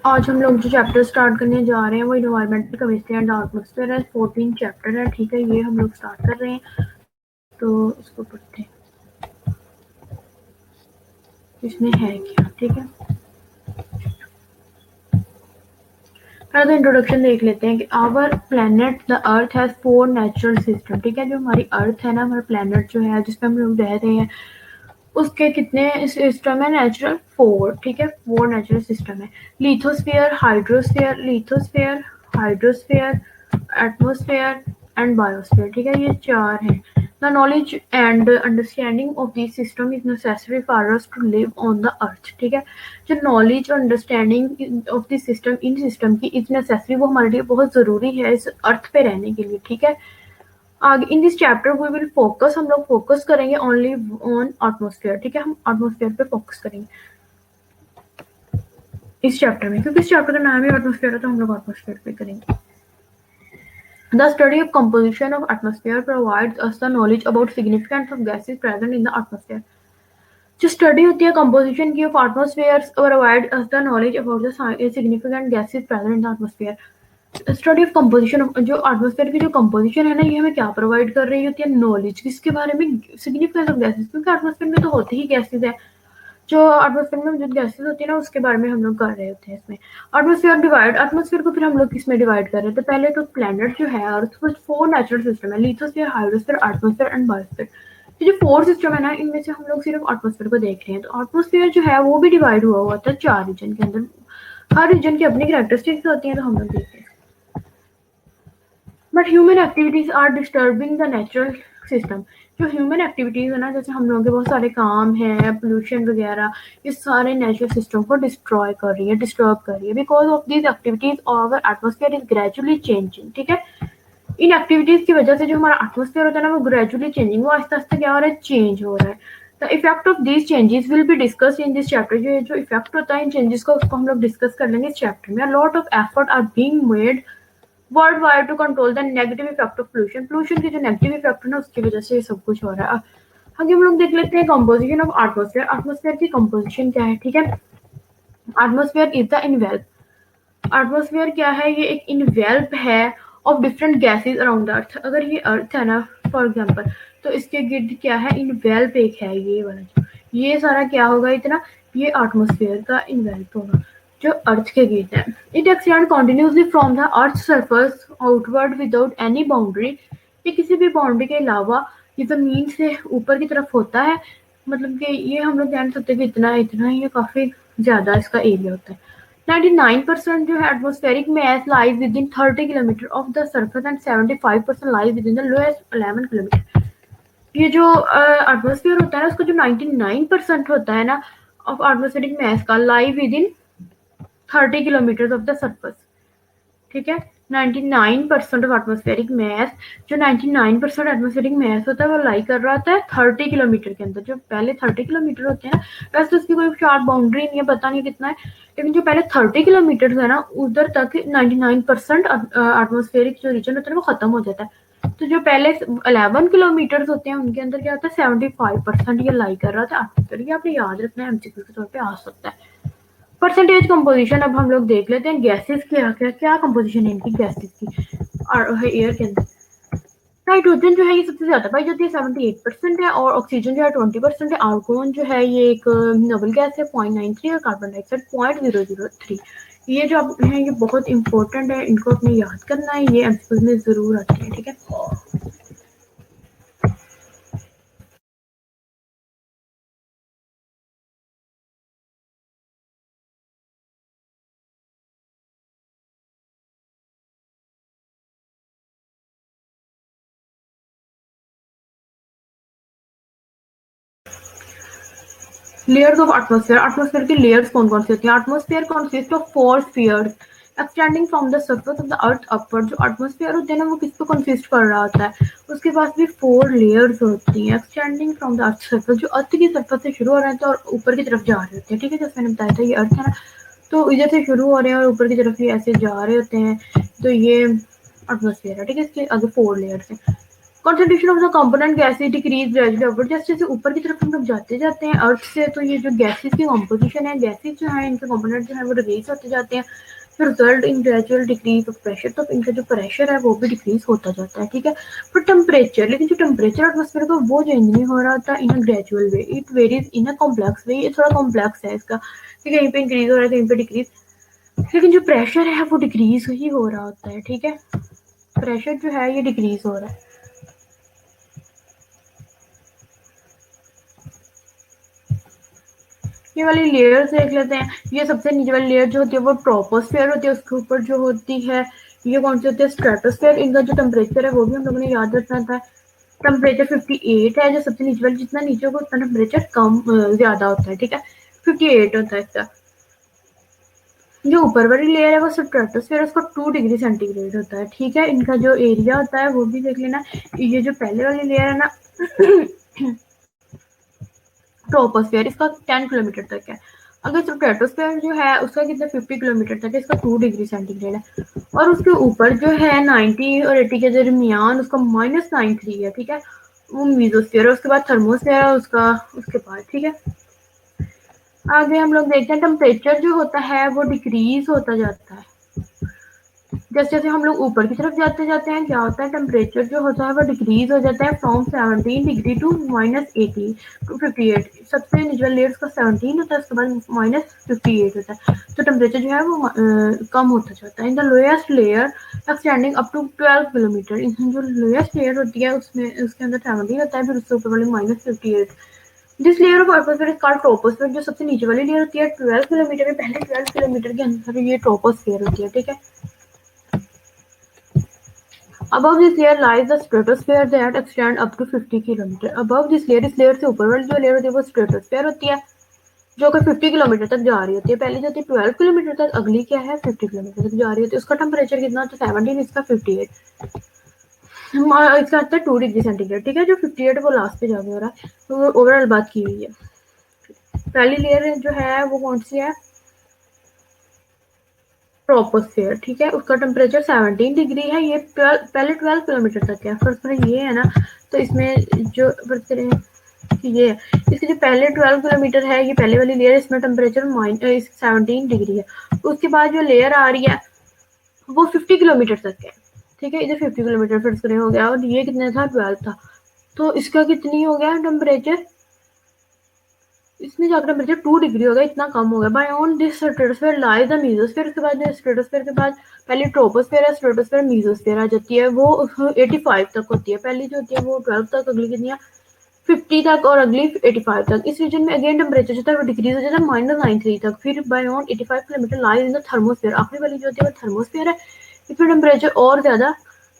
आज हम लोग जो चैप्टर स्टार्ट करने जा रहे हैं वो इन्वायरमेंटल केमिस्ट्री एंड एटमॉस्फेयर है। 14 चैप्टर है, ठीक है। ये हम लोग स्टार्ट कर रहे हैं, तो इसको पढ़ते हैं इसमें है क्या, ठीक है। पहले तो इंट्रोडक्शन देख लेते हैं कि our planet the earth has 4 natural system, ठीक है। जो हमारी अर्थ है ना, हमारा प्लेनेट जो है जिसपे हम लोग रह रहे हैं, उसके कितने सिस्टम है नेचुरल? 4, ठीक है। 4 नेचुरल सिस्टम है। Lithosphere, hydrosphere, atmosphere and biosphere, ठीक है। ये 4 हैं। The knowledge and understanding of this system is necessary for us to live on the earth, ठीक है। जो नॉलेज और अंडरस्टैंडिंग ऑफ दिस सिस्टम, इन सिस्टम की इज नेसेसरी, वो हमारे लिए बहुत ज़रूरी है इस अर्थ पे रहने के लिए, ठीक है। आगे in this chapter we will focus, हम लोग फोकस करेंगे ओनली ऑन एटमॉस्फेयर, ठीक है। हम एटमॉस्फेयर पे फोकस करेंगे इस चैप्टर में, क्योंकि इस चैप्टर का नाम ही एटमॉस्फेयर है, तो हम लोग एटमॉस्फेयर पे करेंगे। The study of composition of atmosphere provides us the knowledge about significance of gases present in the atmosphere. जो स्टडी होती है कंपोजिशन की of atmosphere provide us the knowledge about the significant gases present in the atmosphere. Study of composition, जो atmosphere की जो composition है ना, ये हमें क्या प्रोवाइड कर रही होती है? नॉलेज। किसके बारे में? सिग्निफिकेंस ऑफ गैसेस, क्योंकि एटमॉस्फेयर में तो होती ही गैसेस है। जो एटमॉस्फेयर में मौजूद गैसेस होती है ना, उसके बारे में हम लोग कर रहे होते हैं इसमें। एटमॉस्फेयर को फिर हम लोग किसमें डिवाइड कर रहे हैं? तो पहले तो प्लेनेट जो है अर्थ, वो 4 नेचुरल सिस्टम है, lithosphere, hydrosphere, atmosphere and biosphere. ये जो 4 सिस्टम है ना, इनमें से हम लोग सिर्फ एटमॉस्फेयर को देख रहे हैं। तो एटमॉस्फेयर जो है वो भी डिवाइड हुआ होता है 4 रीजन के अंदर। हर रीजन की अपनी कैरेक्टरिस्टिक्स होती हैं, तो हम लोग देखते हैं। But human activities are disturbing the natural system. जो ह्यूमन एक्टिविटीज है ना, जैसे हम लोगों के बहुत सारे काम है, पोल्यूशन वगैरह, ये सारे नेचुरल सिस्टम को डिस्ट्रॉय कर रही है, डिस्टर्ब कर रही है। Because of these activities our atmosphere is gradually changing, ठीक है। इन एक्टिविटीज की वजह से जो हमारा एटमॉस्फेयर होता है ना, वो ग्रेजुअली चेंजिंग, वो आहिस्ता आहिस्ता क्या हो रहा है? चेंज हो रहा है। The effect of these changes will be discuss in this chapter. जो इफेक्ट होता है इन चेंजेस का, उसको हम लोग डिस्कस कर लेंगे इस चैप्टर में। Lot of effort are being made worldwide to control the negative effect of pollution. Pollution के जो नेगेटिव इफेक्ट है ना, उसकी वजह से ये सब कुछ हो रहा है। आगे हम लोग देख लेते हैं कंपोजिशन ऑफ एटमॉस्फेयर। एटमॉस्फेयर की कंपोजिशन क्या है, ठीक है। Atmosphere is the envelope. Atmosphere क्या है? ये एक इनवेल्प है of different gases around the earth. अगर ये अर्थ है ना, फॉर एग्जांपल, तो इसके गिर्द क्या है? इनवेल्प एक है, ये वाला। ये सारा क्या होगा इतना? ये एटमॉस्फेयर का इनवेल्प होगा जो अर्थ के गिर्द है। It extend continuously from the earth surface outward without any boundary. ये किसी भी बाउंड्री के अलावा ये जमीन से ऊपर की तरफ होता है। मतलब कि ये हम लोग जान सकते हैं कि इतना इतना ही, ये काफी ज्यादा इसका एरिया होता है। 99% जो है atmospheric mass lies within 30 kilometre of the surface and 75% lies within the lowest 11 kilometre. ये जो एटमॉस्फेयर होता है ना, उसका जो 99% होता है ना ऑफ एटमॉस्फेरिक mass का, लाई with in 30 kilometre of the surface, ठीक है। 99% ऑफ एटमॉस्फेरिक मैस, जो 99% एटमॉस्फेरिक मैस होता है, वो लाई कर रहा होता है 30 किलोमीटर के अंदर। जो पहले 30 किलोमीटर होते हैं ना, वैसे तो उसकी कोई शार्प बाउंड्री नहीं है, पता नहीं कितना है, लेकिन जो पहले 30 किलोमीटर है ना, उधर तक 99% एटमॉस्फेरिक जो रीजन होता है वो खत्म हो जाता है। तो जो पहले 11 किलोमीटर होते हैं, उनके अंदर क्या होता है? 75% ये लाई कर रहा था एटमॉस्फेयर। ये आपने याद रखना है, एमसीक्यू के तौर पे आ सकता है। परसेंटेज कंपोजिशन अब हम लोग देख लेते हैं गैसेस की। क्या कंपोजिशन है इनकी गैसेस की और एयर के अंदर? नाइट्रोजन जो है ये सबसे ज्यादा पाई जाती है, 78% है, और ऑक्सीजन जो है 20% है। आर्गोन जो है ये एक नोबल गैस है, 0.93, और कार्बन डाइऑक्साइड 0.003। ये जो है ये बहुत इंपॉर्टेंट है, इनको अपने याद करना है, ये एमसीक्यू में जरूर आते हैं, ठीक है। Layers of atmosphere. एटमॉस्फेयर की लेयर्स कौन कौन सी होती है? Atmosphere consist of 4 spheres extending from the surface of the earth upward. जो एटमॉस्फेयर होते हैं ना, वो किस पे कंसिस्ट कर रहा होता है? उसके पास भी 4 लेयर्स होती हैं extending from the earth surface, जो अर्थ की सरफेस से शुरू हो रहे हैं तो और ऊपर की तरफ जा रहे होते हैं, ठीक है। जैसे मैंने बताया था, ये अर्थ है ना, तो इधर से शुरू हो रहे हैं और ऊपर की तरफ ये ऐसे जा रहे होते हैं, तो ये एटमॉस्फेयर है, ठीक है। इसके आगे 4 लेयर्स हैं। Concentration of the component gases decrease gradually upward, जैसे जैसे ऊपर की तरफ हम लोग जाते जाते हैं अर्थ से, तो ये जो गैसेज की कंपोजिशन है, गैसेज जो है इनके कंपोनेंट जो है वो डिक्रीज होते जाते हैं, फिर result in gradual decrease of pressure, तो इनका जो प्रेशर है वो भी डिक्रीज होता जाता है, ठीक है। फिर टेम्परेचर, लेकिन जो टेम्परेचर एटमोस्फेयर का वो चेंज नहीं हो रहा था in a gradual way, it varies in a complex way, ये थोड़ा कॉम्प्लेक्स है इसका, कि कहीं पे इंक्रीज हो रहा है कहीं पे डिक्रीज, लेकिन जो प्रेशर है वो डिक्रीज ही हो रहा होता है, ठीक है। प्रेशर जो है ये डिक्रीज हो रहा है। ये वाली लेयर्स देख लेते हैं। ये सबसे नीचे वाली लेयर जो होती है वो ट्रोपोस्फेयर होती है, उसके ऊपर जो होती है ये कौन सी होती है, स्ट्रेटोस्फेयर। इनका जो टेम्परेचर है वो भी हम लोगों ने याद रखना था। टेम्परेचर 58 है, जो सबसे नीचे वाली, जितना नीचे होगा उतना टेम्परेचर कम ज्यादा होता है, ठीक है। 58 होता है इसका। जो ऊपर वाली लेयर है वो स्ट्रेटोस्फेयर, उसका 2 डिग्री सेंटीग्रेड होता है, ठीक है। इनका जो एरिया होता है वो भी देख लेना। ये जो पहले वाली लेयर है ना ट्रोपोस्फेयर, इसका 10 किलोमीटर तक है। अगर स्ट्रेटोस्फेयर जो है उसका कितना 50 किलोमीटर तक है, इसका 2 डिग्री सेंटीग्रेड है। और उसके ऊपर जो है 90 और 80 के दरमियान उसका -93 है, ठीक है। वो मीजोस्फेयर है, उसके बाद थर्मोस्फेयर है उसका, उसके बाद, ठीक है। आगे हम लोग देखते हैं टेम्परेचर जो होता है वो डिक्रीज होता जाता है। जैसे जैसे हम लोग ऊपर की तरफ जाते जाते हैं क्या होता है, टेम्परेचर जो होता है वो डिक्रीज हो जाता है फ्रॉम 17 डिग्री टू -80 टू 58। सबसे निचला लेयर का 17 होता है, उसके बाद -58 होता है, तो टेम्परेचर जो है वो कम होता जाता है। In the lowest layer extending up to 12 kilometre, इसमें जो लोएस्ट लेयर होती है उसमें उसके अंदर 17 होता है, फिर उससे ऊपर वाले -58। This layer of atmosphere is called troposphere. जो सबसे नीचे वाली लेयर होती है 12 किलोमीटर में, पहले 12 किलोमीटर के अंदर ये ट्रोपोस्फेयर होती है, ठीक है। Above this layer lies the stratosphere that extend up to 50 kilometre. Above this layer, इस लेयर से ऊपर वाली जो लेयर होती है वो स्ट्रेटोस्फेयर होती है, जो कि 50 किलोमीटर तक जा रही होती है। पहले जो होती है 12 किलोमीटर तक, अगली क्या है 50 किलोमीटर तक जा रही होती है। उसका टेम्परेचर कितना होता है 17, इसका 58, इसका आता है 2 डिग्री सेंटीग्रेड, ठीक है। जो 58 वो लास्ट पे जाके हो रहा है, तो ओवरऑल बात की हुई है। पहली लेयर जो है वो कौन सी है, ट्रोपोस्फेयर, ठीक है। उसका टेम्परेचर 17 डिग्री है, ये पहले 12 किलोमीटर तक है। फर्स्ट में ये है ना, तो इसमें जो फर्स्ट करें ये है, इसके जो पहले 12 किलोमीटर है ये पहले वाली लेयर, इसमें टेम्परेचर 17 डिग्री है। उसके बाद जो लेयर आ रही है वो 50 किलोमीटर तक है, ठीक है। इधर 50 किलोमीटर फर्स्ट करें हो गया, और ये कितना था 12 था, तो इसका कितनी हो गया टेम्परेचर, इसमें जाकर टेम्परेचर 2 डिग्री हो गया, इतना कम हो गया। Beyond this stratosphere lies the mesosphere. उसके बाद स्ट्रेटोस्फेयर के बाद पहले ट्रोपोस्फेयर है, स्ट्रेटोस्फेयर मीजोस्फेयर आ जाती है, वो 85 तक होती है। पहली जो होती है वो 12 तक, अगली कितनी है 50 तक, और अगली 85 तक। इस रीजन में अगेन टेम्परेचर जो था वो डिक्रीज हो जाता है -93 तक। फिर beyond 85 kilometre lies in the thermosphere, आखिरी वाली जो होती है वो थर्मोस्फेयर है। इसमें टेम्परेचर और ज्यादा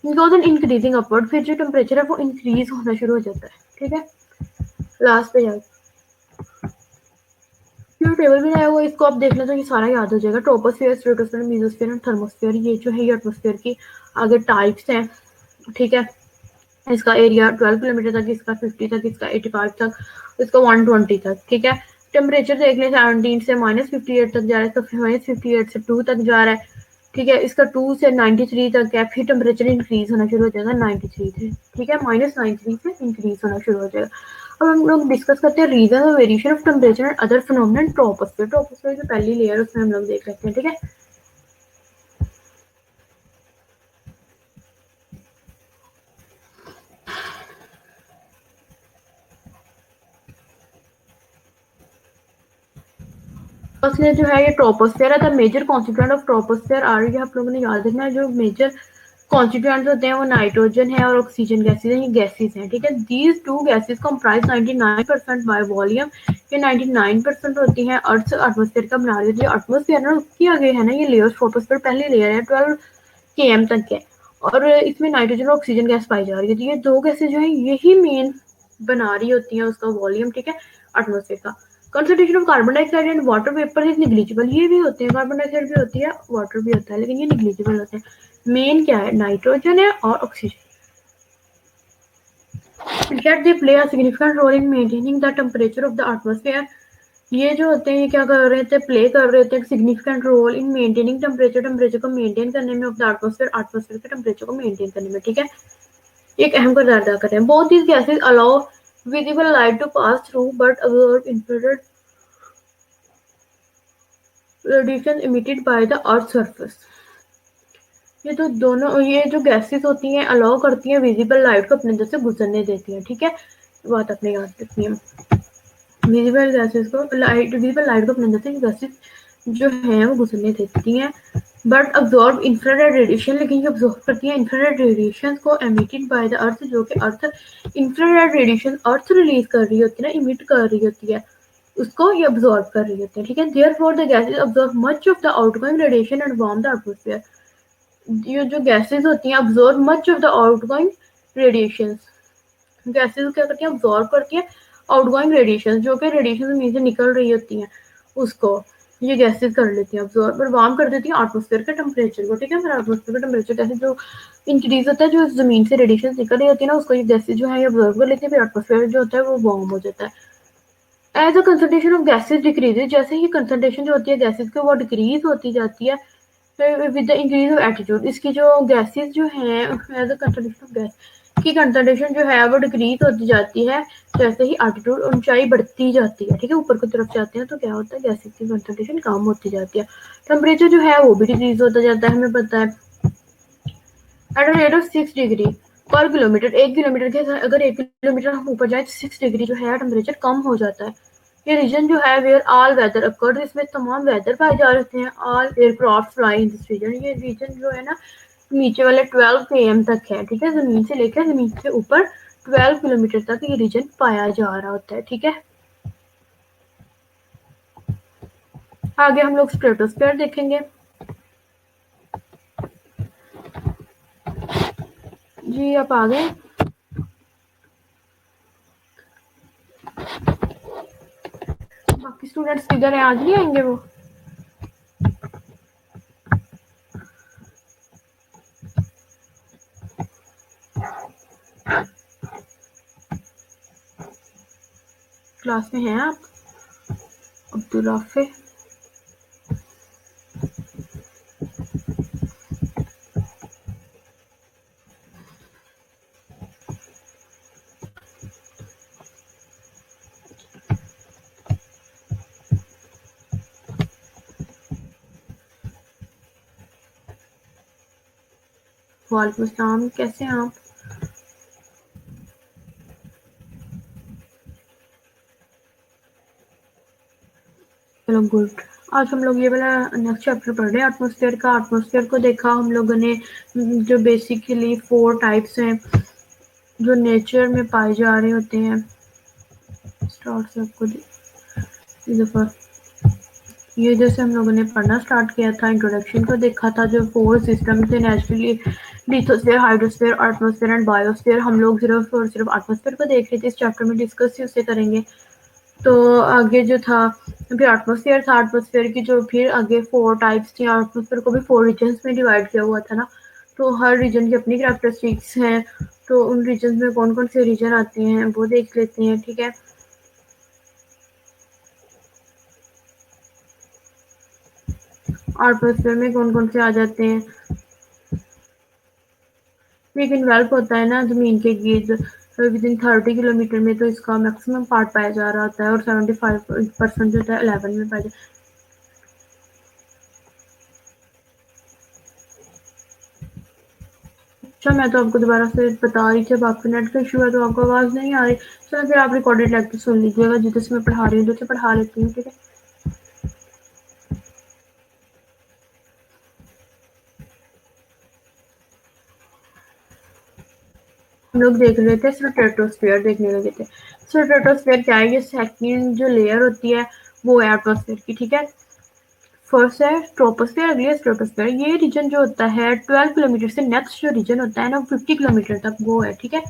गोज ऑन इंक्रीजिंग अपवर्ड, फिर जो टेम्परेचर है वो इंक्रीज होना शुरू हो जाता है, ठीक है। लास्ट पे जाए जो टेबल में आया हुआ इसको आप देख लें तो ये सारा याद हो जाएगा। ट्रोपोस्फेयर, स्ट्रेटोस्फेयर, मेसोस्फेयर और थर्मोस्फेयर, ये जो है ये एटमोस्फेयर की आगे टाइप्स हैं, ठीक है। इसका एरिया 12 किलोमीटर तक, इसका 50 तक, इसका 85 तक, इसका 120 तक, ठीक है। टेम्परेचर देख लें 17 से -58 तक जा रहा है, इसका -58 से 2 तक जा रहा है, ठीक है। इसका 2 से 93 तक है, फिर टेम्परेचर इंक्रीज होना शुरू हो जाएगा 93 से, ठीक है। -93 से इंक्रीज होना शुरू हो जाएगा। अब हम लोग डिस्कस करते हैं reason of variation of temperature and other phenomenon. Troposphere, troposphere जो पहली लेयर है उसमें हम लोग देख लेते हैं, ठीक है। फर्स्टली जो है ये ट्रोपोस्फेयर है। The major constituent of troposphere are, ये आप लोगों ने याद रखना है, जो मेजर कॉन्स्टिट्यूएंट्स होते हैं वो नाइट्रोजन है और ऑक्सीजन गैसेज हैं, ये गैसेज हैं, ठीक है। These two gases comprise 99% by volume, ये 99% होती हैं अर्थ एटमोस्फेयर का बना रही है। एटमोस्फेयर ना उसकी आगे है ना ये लेयर्स, फोटोस्फेयर पहली लेयर है 12 km तक है, और इसमें नाइट्रोजन और ऑक्सीजन गैस पाई जा रही है। तो ये दो गैसेज जो है यही मेन बना रही होती हैं उसका वॉल्यूम, ठीक है, एटमोस्फेयर का। Concentration of carbon dioxide and water vapour is negligible, ये भी होते हैं, कार्बन डाइऑक्साइड भी होती है, वाटर भी होता है, लेकिन ये निग्लिजिबल होते हैं। मेन क्या है, नाइट्रोजन है और oxygen. Yet they play a significant role in maintaining the temperature of the atmosphere। ये जो होते हैं ये क्या कर रहे थे, प्ले कर रहे थे significant role in maintaining temperature, temperature को मेंटेन करने में ऑफ द एटमोस्फेयर, एटमोस्फेयर के टेम्परेचर को मेंटेन करने में, ठीक है। एक अहम किरदार अदा करते हैं। Both these gases allow visible light to pass through but absorb infrared radiation emitted by the earth surface. ये जो गैसेस होती हैं अलाउ करती हैं विजिबल लाइट को अपने अंदर से गुजरने देती हैं। ठीक है, बात अपने याद रखनी है। विजिबल लाइट को अपने अंदर से गैसेस जो है वो गुजरने देती हैं बट अब्जॉर्ब इंफ्रारेड रेडिएशन, लेकिन ये अब्जॉर्ब करती है इंफ्रारेड रेडिएशन को एमिटेड बाय द अर्थ, जो कि अर्थ इंफ्रारेड रेडिएशन अर्थ रिलीज कर रही होती है ना, इमिट कर रही होती है, उसको ये अब्जॉर्ब कर रही होती है। ठीक है, therefore the gases absorb much of the outgoing radiation and warm the atmosphere. ये जो गैसेस होती हैं absorb much of the outgoing radiation, gases क्या करती हैं अब्जॉर्ब करती हैं आउटगोइंग रेडिएशन, जो कि रेडिएशन ज़मीन से निकल रही होती हैं उसको ये गैसेस कर लेती हैं अब्जॉर्ब और वार्म कर देती हैं एटमॉस्फेयर के टेम्परेचर को। ठीक है, फिर एटमॉस्फेयर का टेम्परेचर कैसे जो इंक्रीज होता है, जो ज़मीन से रेडिएशन निकल रही होती है ना, उसको ये गैसेस जो है ये अब्जॉर्ब कर लेती है, फिर एटमॉस्फेयर जो होता है वो वार्म हो जाता है। As the concentration of gases decreases, जैसे ही कंसंट्रेशन जो होती है गैसेज की वो डिक्रीज होती जाती है with the increase of altitude, इसकी जो गैसेज जो हैं as the concentration of gas की कंसंट्रेशन जो है वो डिक्रीज होती जाती है जैसे ही एटीट्यूड ऊंचाई बढ़ती जाती है। ठीक है, ऊपर की तरफ जाते हैं तो क्या होता है गैसेज की कंसंट्रेशन कम होती जाती है, टेम्परेचर जो है वो भी डिक्रीज होता जाता है, हमें पता है। At a rate of 6 degree पर किलोमीटर, 1 किलोमीटर के अगर 1 किलोमीटर हम ऊपर जाए तो 6 डिग्री जो है टेम्परेचर कम हो जाता है। ये रीजन जो है वेयर ऑल वेदर अकर्ड, इसमें तमाम वेदर पाए जा रहे हैं। All aircraft fly in this region, ये रीजन जो है ना नीचे वाले 12 km तक है। ठीक है, जमीन से लेकर जमीन से ऊपर 12 किलोमीटर तक ये रीजन पाया जा रहा होता है। ठीक है, आगे हम लोग स्ट्रेटोस्फीयर देखेंगे। जी आप आ गए। बाकी स्टूडेंट्स किधर है, आज नहीं आएंगे वो? क्लास में हैं आप? अब्दुल राफे, वालेकुम अस्सलाम, कैसे हैं आप? चलो गुड। आज हम लोग ये वाला नेक्स्ट चैप्टर पढ़ रहे हैं एटमॉस्फेयर का। एटमॉस्फेयर को देखा हम लोगों ने, जो बेसिकली 4 टाइप्स हैं जो नेचर में पाए जा रहे होते हैं। स्टार्ट से आपको दफ़ा ये जैसे हम लोगों ने पढ़ना स्टार्ट किया था, इंट्रोडक्शन को देखा था, जो 4 सिस्टम थे naturally, lithosphere, hydrosphere, atmosphere and biosphere. हम लोग सिर्फ और सिर्फ एटमॉस्फेयर को देख रहे थे, इस चैप्टर में डिस्कस ही उससे करेंगे। तो आगे जो था फिर एटमॉस्फेयर था, एटमॉस्फेयर की जो फिर आगे 4 टाइप्स थी। एटमॉस्फेयर को भी 4 रीजन्स में डिवाइड किया हुआ था ना, तो हर रीजन की अपनी कैरेक्टरिस्टिक्स हैं, तो उन रीजन में कौन कौन से रीजन आते हैं वो देख लेते हैं। ठीक है, एटमॉस्फेयर में कौन कौन से आ जाते हैं। एक इन्वेल्प होता है ना जमीन के गिर्द विद इन 30 किलोमीटर में, तो इसका मैक्सिमम पार्ट पाया जा रहा होता है और 75% जो होता है 11 में पाया जाता है। अच्छा, मैं तो आपको दोबारा से बता रही थी, अब आपका नेट का इशू है तो आपको आवाज़ नहीं आ रही। चलो फिर आप रिकॉर्डेड लेक्चर सुन लीजिएगा, जिधर से मैं पढ़ा रही हूँ उधर से पढ़ा लेती हूँ। ठीक है, हम लोग देख रहे थे स्ट्रेटोस्फीयर, देखने लगे थे। स्ट्रेटोस्फीयर क्या है? ये सेकंड जो लेयर होती है वो है एटमॉस्फेयर की। ठीक है, फर्स्ट है ट्रोपोस्फेयर, अगली है स्ट्रेटोस्फेयर। ये रीजन जो होता है 12 किलोमीटर से नेक्स्ट जो रीजन होता है ना 50 किलोमीटर तक वो है। ठीक है,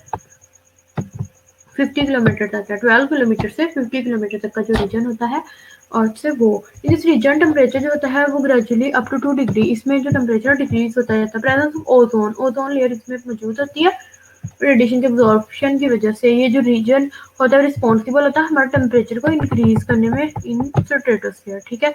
50 किलोमीटर तक है, 12 किलोमीटर से 50 किलोमीटर तक का जो रीजन होता है और से वो इस रीजन टेम्परेचर जो होता है वो ग्रेजुअली अप टू 2 डिग्री, इसमें जो टेम्परेचर डिक्रीज होता जाता है। Presence of ozone, ozone layer इसमें मौजूद होती है, रेडिएशन के एब्जॉर्प्शन की वजह से ये जो रीजन होता है रिस्पॉन्सिबल होता है हमारे टेम्परेचर को इंक्रीज करने में इन स्ट्रेटोस्फीयर। ठीक है,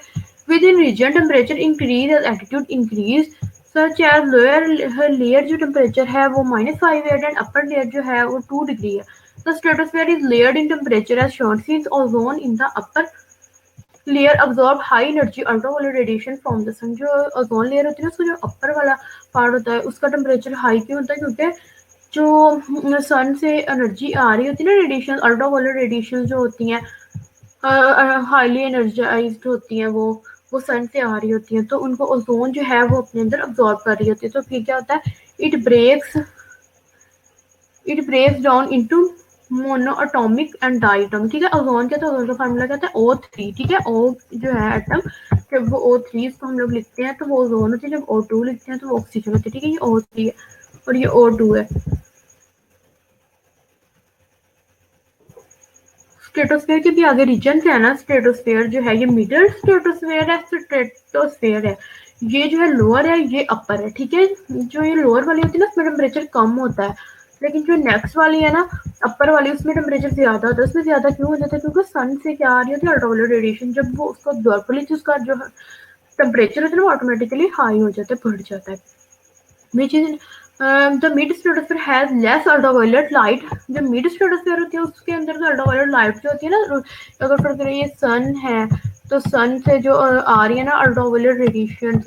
within region temperature increase as altitude increase, such as lower layer जो टेम्परेचर है वो -5 एंड अपर लेयर जो है वो 2 डिग्री है. The stratosphere is layered in temperature as shown सीज ozone in the upper layer absorb high energy ultraviolet radiation from the sun. जो ozone layer होती है ना उसका जो अपर वाला पार्ट होता है उसका टेम्परेचर हाई क्यों होता है क्योंकि जो सन से एनर्जी आ रही होती है ना रेडिएशन अल्ट्रावायलेट रेडिएशन जो होती हैं हाईली एनर्जाइज्ड होती हैं वो सन से आ रही होती हैं तो उनको ओजोन जो है वो अपने अंदर अब्सॉर्ब कर रही होती है. तो फिर क्या होता है it breaks down into monoatomic and diatomic. ठीक है ओजोन क्या था ओजोन का फार्मूला क्या था O3. ठीक है ओ जो है एटम जब वो O3 इसको हम लोग लिखते हैं तो वो ओजोन होती है. जब O2 लिखते हैं तो वो ऑक्सीजन होती है. ठीक है ये O3 है और ये O2 है. स्ट्रेटोस्फेयर के भी आगे रीजन है ना. स्ट्रेटोस्फेयर जो है ये मिडल स्ट्रेटोस्फेयर है. स्ट्रेटोस्फेयर है ये जो है लोअर है ये अपर है. ठीक है जो ये लोअर वाली होती है ना उसमें टेम्परेचर कम होता है लेकिन जो नेक्स्ट वाली है ना अपर वाली उसमें टेम्परेचर ज्यादा होता है. उसमें ज्यादा क्यों हो जाता है क्योंकि सन से क्या आ रही होती है अल्ट्रावायलेट रेडिएशन. जब वो उसको अब्जॉर्ब कर लेती है उसका जो टेम्परेचर होता है ना वो ऑटोमेटिकली हाई हो जाता है बढ़ जाता है. which is the mid stratosphere has less ultraviolet light. जो मिड स्ट्रेटोस्फेयर होती है उसके अंदर तो अल्ट्रावायलेट लाइट जो होती है ना अगर फर्क करें ये सन है तो सन से जो आ रही है ना अल्ट्रावायलेट रेडिएशन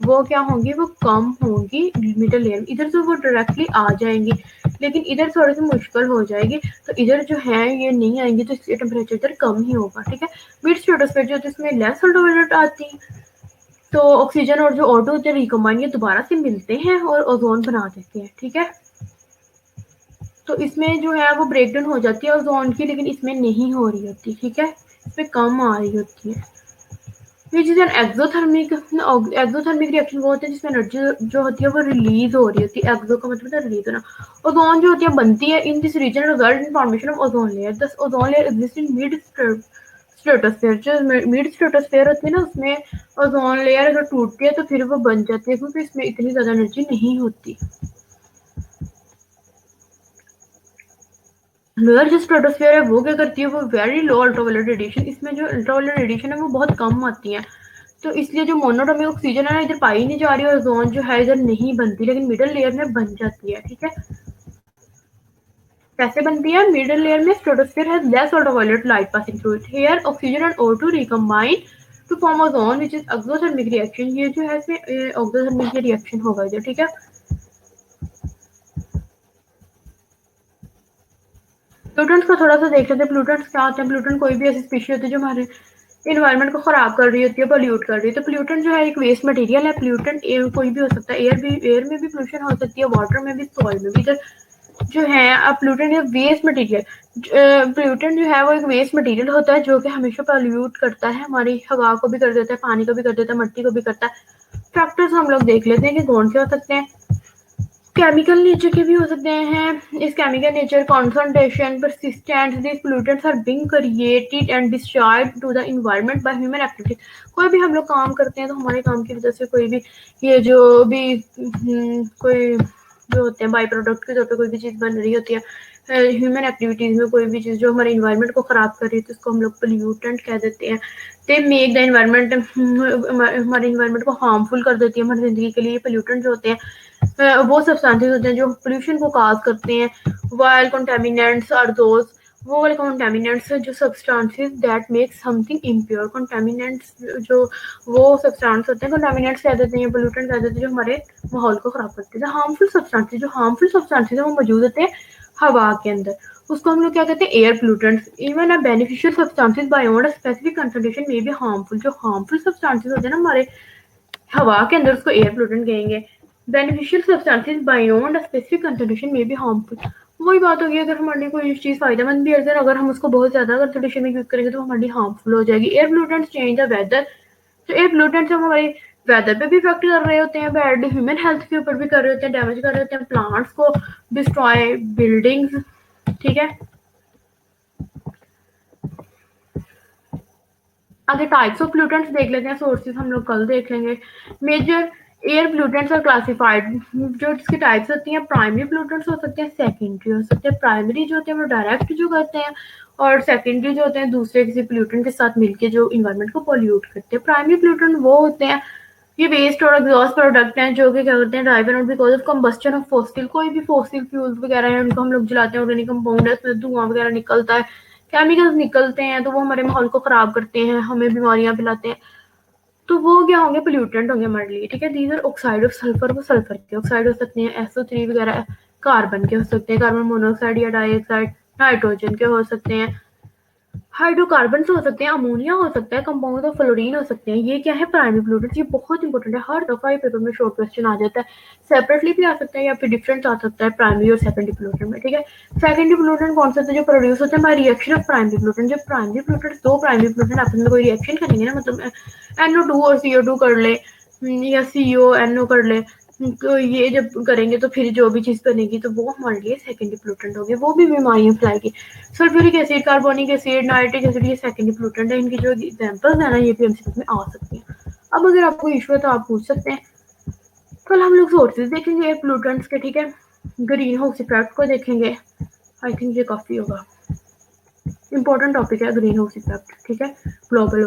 वो क्या होंगी वो कम होंगी मिडल लेयर में. इधर से वो डायरेक्टली आ जाएंगी लेकिन इधर थोड़ी सी मुश्किल हो जाएगी तो इधर जो है ये नहीं आएंगी तो इसलिए टेम्परेचर इधर कम ही होगा. ठीक है मिड स्ट्रेटोस्फेयर जो होती है इसमें लेस अल्ट्रावायलेट आती है तो ऑक्सीजन और जो O2 होते हैं रिकम्बाइन ये दोबारा से मिलते हैं और ओजोन बना देते हैं. ठीक है तो इसमें जो है वो ब्रेक डाउन हो जाती है ओजोन की लेकिन इसमें नहीं हो रही होती. ठीक है इसमें कम आ रही होती है. Which is an exothermic reaction वो होते हैं जिसमें एनर्जी जो होती है वो रिलीज हो रही होती है. एक्सो का मतलब रिलीज होना. ओजोन जो होती है बनती है in this region result in formation of ozone layer. This ozone layer exist in mid stratosphere. जो मिड स्ट्रेटोस्फेयर होती है ना उसमें ओजोन लेयर अगर टूटती है तो फिर वो बन जाती है क्योंकि इसमें इतनी ज्यादा एनर्जी नहीं होती. लोअर जो स्ट्रेटोस्फेयर है वो क्या करती है वो वेरी लो अल्ट्रावायलेट रेडिएशन. इसमें जो अल्ट्रावायलेट रेडिएशन है वो बहुत कम आती है तो इसलिए जो मोनोटोमिक ऑक्सीजन है ना इधर पाई नहीं जा रही और ओजोन जो है इधर नहीं बनती लेकिन मिडल लेयर में बन जाती है. ठीक है कैसे बनती है मिडल लेयर में stratosphere has less ultraviolet light passing through it. Here oxygen and O2 recombine to form ozone which is exothermic reaction. ये जो है इसमें एक्सोथर्मिक रिएक्शन होगा इधर. ठीक है प्लूटेंट्स का थोड़ा सा देख लेते हैं. प्लूटेंट्स क्या होते हैं. प्लूटेंट कोई भी ऐसी स्पीशी होती है जो हमारे इन्वायरमेंट को खराब कर रही होती है पोल्यूट कर रही है. तो प्लूटेंट जो है एक वेस्ट मटेरियल है. प्लूटेंट कोई भी हो सकता है. एयर में भी पोल्यूशन हो सकती है वाटर में भी सॉइल में भी. इधर जो है प्लूटेंट या वेस्ट मटेरियल प्लूटेंट जो है वो एक वेस्ट मटेरियल होता है जो कि हमेशा पोल्यूट करता है. हमारी हवा को भी कर देता है पानी को भी कर देता है मट्टी को भी करता है. फैक्टर्स हम लोग देख लेते हैं कि कौन से हो सकते हैं. केमिकल नेचर के भी हो सकते हैं. इस chemical nature concentration persistence this pollutants are being created and discharge to the environment by human activity. कोई भी हम लोग काम करते हैं तो हमारे काम की वजह से कोई भी ये जो भी कोई जो होते हैं बाई प्रोडक्ट के तौर पे कोई भी चीज़ बन रही होती है ह्यूमन एक्टिविटीज़ में कोई भी चीज़ जो हमारे इन्वायरमेंट को ख़राब कर रही है तो उसको हम लोग पोल्यूटेंट कह देते हैं. दे मेक द इन्वायरमेंट हमारे इन्वायरमेंट को हार्मफुल कर देती है हमारी ज़िंदगी के लिए. पोल्यूटेंट जो होते हैं वो सब्सटेंसेस होते हैं जो पोल्यूशन को काज करते हैं. वाइल कंटेमिनेंट्स आर दोज वो वाले कंटेमिनेंट्स जो substances that make something impure. Contaminants जो वो सब्सटेंस होते हैं कंटेमिनेंट्स कह देते हैं पोल्यूटेंट कह देते हैं जो हमारे माहौल को खराब करते हैं. हार्मफुल सब्सटेंसेस जो हार्मफुल सब्सटेंसेस है वो मौजूद होते हैं हवा के अंदर उसको हम लोग क्या कहते हैं air pollutants. Even a beneficial substances beyond specific concentration में भी हार्मफुल. जो हार्मफुल सब्सटेंसेस होते हैं ना हमारे हवा के अंदर उसको एयर पोल्यूटेंट कहेंगे. Beneficial substances beyond specific concentration में भी हार्मफुल. वही बात होगी अगर हमारी कोई चीज़ फायदेमंद भी है अगर हम उसको बहुत ज़्यादा कंसंट्रेशन में यूज़ करेंगे तो हमारे लिए हार्मफुल हो जाएगी. Air pollutants change the weather. तो एयर पोल्यूटेंट्स हम हमारी वेदर पे भी इफेक्ट कर रहे होते हैं बैड ह्यूमन हेल्थ के ऊपर भी कर रहे होते हैं डैमेज कर रहे होते हैं प्लांट्स को डिस्ट्रॉय बिल्डिंग्स. ठीक है आगे टाइप्स ऑफ पोल्यूटेंट्स देख लेते हैं. सोर्सेज हम लोग कल देख लेंगे. Major air pollutants are classified. जो इसकी टाइप्स होती हैं प्राइमरी पोल्यूटेंट्स हो सकते हैं सेकेंडरी हो सकते हैं. प्राइमरी जो होते हैं वो डायरेक्ट जो करते हैं और सेकेंडरी जो होते हैं दूसरे किसी पोल्यूटेंट के साथ मिलके जो इन्वायरमेंट को पोल्यूट करते हैं. प्राइमरी पोल्यूटेंट वो होते हैं ये वेस्ट और एग्जॉस्ट प्रोडक्ट हैं जो कि क्या करते हैं drive out because of combustion of fossil, कोई भी फॉसिल फ्यूल्स वगैरह हैं उनको हम लोग जलाते हैं, ऑर्गेनिक कंपाउंड है उसमें धुआं वगैरह निकलता है, केमिकल्स निकलते हैं, तो वो हमारे माहौल को खराब करते हैं, हमें बीमारियां फैलाते हैं। तो वो क्या होंगे, पोल्यूटेंट होंगे हमारे लिए, ठीक है। These are oxide of sulphur, वो सल्फर के ऑक्साइड हो सकते हैं, SO3 वगैरह कार्बन के हो सकते हैं, कार्बन मोनोऑक्साइड या डाइऑक्साइड नाइट्रोजन के हो सकते हैं, हाइड्रोकार्बन हो सकते हैं, अमोनिया हो सकता है, कंपाउंड ऑफ फ्लोरीन हो सकते हैं। ये क्या है, प्राइमरी पोल्यूटेंट। ये बहुत इंपॉर्टेंट है, हर दफा ये पेपर में शॉर्ट क्वेश्चन आ जाता है, सेपरेटली भी आ सकता है या फिर डिफरेंट आ सकता है प्राइमरी और सेकेंडरी पोल्यूटेंट में, ठीक है। सेकेंडरी पोल्यूटेंट कौन सा होता है, जो प्रोड्यूस होता है by reaction of primary pollutant. जब प्राइमरी पोल्यूटेंट, दो प्राइमरी पोल्यूटेंट आपस में कोई रिएक्शन करेंगे ना, मतलब NO2 और CO2 कर ले, या CONO कर ले, तो ये जब करेंगे तो फिर जो भी चीज़ बनेगी तो वो हमारे लिए सेकेंडरी पोल्यूटेंट होगी, वो भी बीमारियां फैलाएगी। Sulphuric acid, carbonic acid, nitric acid, ये सेकेंडरी पोल्यूटेंट है। इनकी जो एग्जांपल्स है ना, ये भी एमसीक्यू में आ सकती हैं। अब अगर आपको इशू है तो आप पूछ सकते हैं। कल हम लोग सोर्सेज देखेंगे पोल्यूटेंट्स के, ठीक है। ग्रीन हाउस इफेक्ट को देखेंगे, आई थिंक ये काफ़ी होगा, इंपॉर्टेंट टॉपिक है ग्रीन हाउस इफेक्ट, ठीक है। ग्लोबल